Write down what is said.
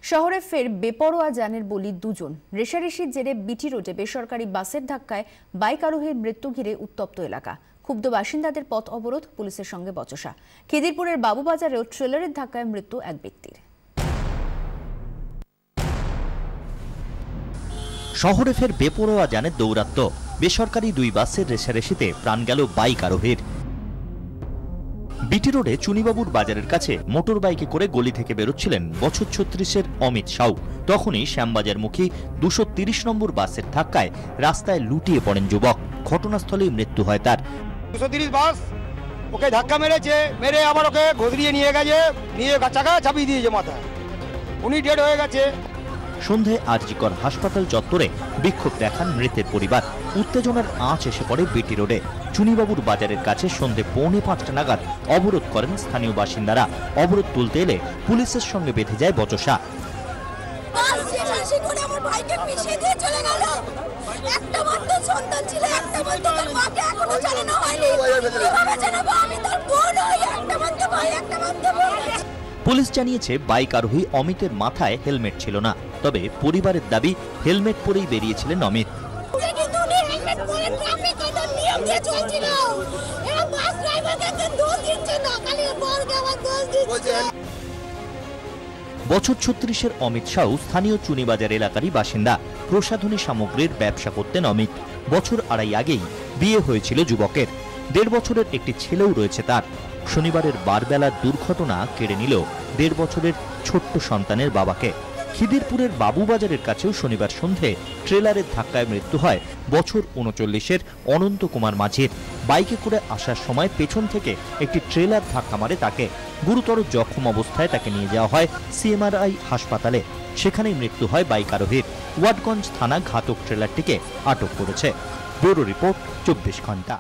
শহরে ফের বেপরোয়া যানের বলি দুজন। রেশারেশির জেরে বিটি রোডে বেসরকারি বাসের ধাক্কায় বাইক আরোহীর মৃত্যু ঘিরে উত্তপ্ত এলাকা। ক্ষুব্ধ বাসিন্দাদের পথ অবরোধ, পুলিশের সঙ্গে বচসা। খিদিরপুরের বাবুবাজারেও ট্রেলারের ধাক্কায় মৃত্যু এক ব্যক্তির। শহরে ফের বেপরোয়া যানের দৌরাত্ম্য। বেসরকারি দুই বাসের রেশারেশিতে প্রাণ গেল বাইক আরোহীর। বিটি রোডে চুনিবাবুর বাজারের কাছে মোটর বাইকে করে গলি থেকে বেরোচ্ছিলেন বছর 36-এর অমিত সাউ। তখনই শ্যামবাজারমুখী 230 নম্বর বাসের ধাক্কায় রাস্তায় লুটিয়ে পড়েন যুবক। ঘটনাস্থলেই মৃত্যু হয় তার। 230 বাস ওকে ধাক্কা মেরেছে, মেরে আবার ওকে ঘুরিয়ে নিয়ে গেছে, নিয়ে চাকা চাপিয়ে দিয়েছে মাথায়। উনি ডেড হয়ে গেছে। সন্ধে আরজিকর হাসপাতাল চত্বরে বিক্ষোভ দেখান মৃতের পরিবার। উত্তেজনার আঁচ এসে পড়ে বিটি রোডে। চুনিবাবুর বাজারের কাছে সন্ধে 4:45 নাগাদ অবরোধ করেন স্থানীয় বাসিন্দারা। অবরোধ তুলতে এলে পুলিশের সঙ্গে বেঁধে যায় বচসা। পুলিশ জানিয়েছে বাইক আরোহী অমিতের মাথায় হেলমেট ছিল না। তবে পরিবারের দাবি হেলমেট পরেই বেরিয়েছিলেন অমিত। বছর 36-এর অমিত সাউ স্থানীয় চুনিবাজার এলাকারই বাসিন্দা। প্রসাধনী সামগ্রীর ব্যবসা করতেন অমিত। বছর আড়াই আগেই বিয়ে হয়েছিল যুবকের। 1.5 বছরের একটি ছেলেও রয়েছে তার। শনিবারের বারবেলার দুর্ঘটনা কেড়ে নিল 1.5 বছরের ছোট্ট সন্তানের বাবাকে। খিদিরপুরের বাবুবাজারের কাছেও শনিবার সন্ধে ট্রেলারের ধাক্কায় মৃত্যু হয় বছর 39-এর অনন্ত কুমার মাঝির। বাইকে করে আসার সময় পেছন থেকে একটি ট্রেলার ধাক্কা মারে তাকে। গুরুতর জখম অবস্থায় তাকে নিয়ে যাওয়া হয় সিএমআরআই হাসপাতালে। সেখানেই মৃত্যু হয় বাইক আরোহীর। ওয়াটগঞ্জ থানা ঘাতক ট্রেলারটিকে আটক করেছে। ব্যুরো রিপোর্ট, 24 ঘন্টা।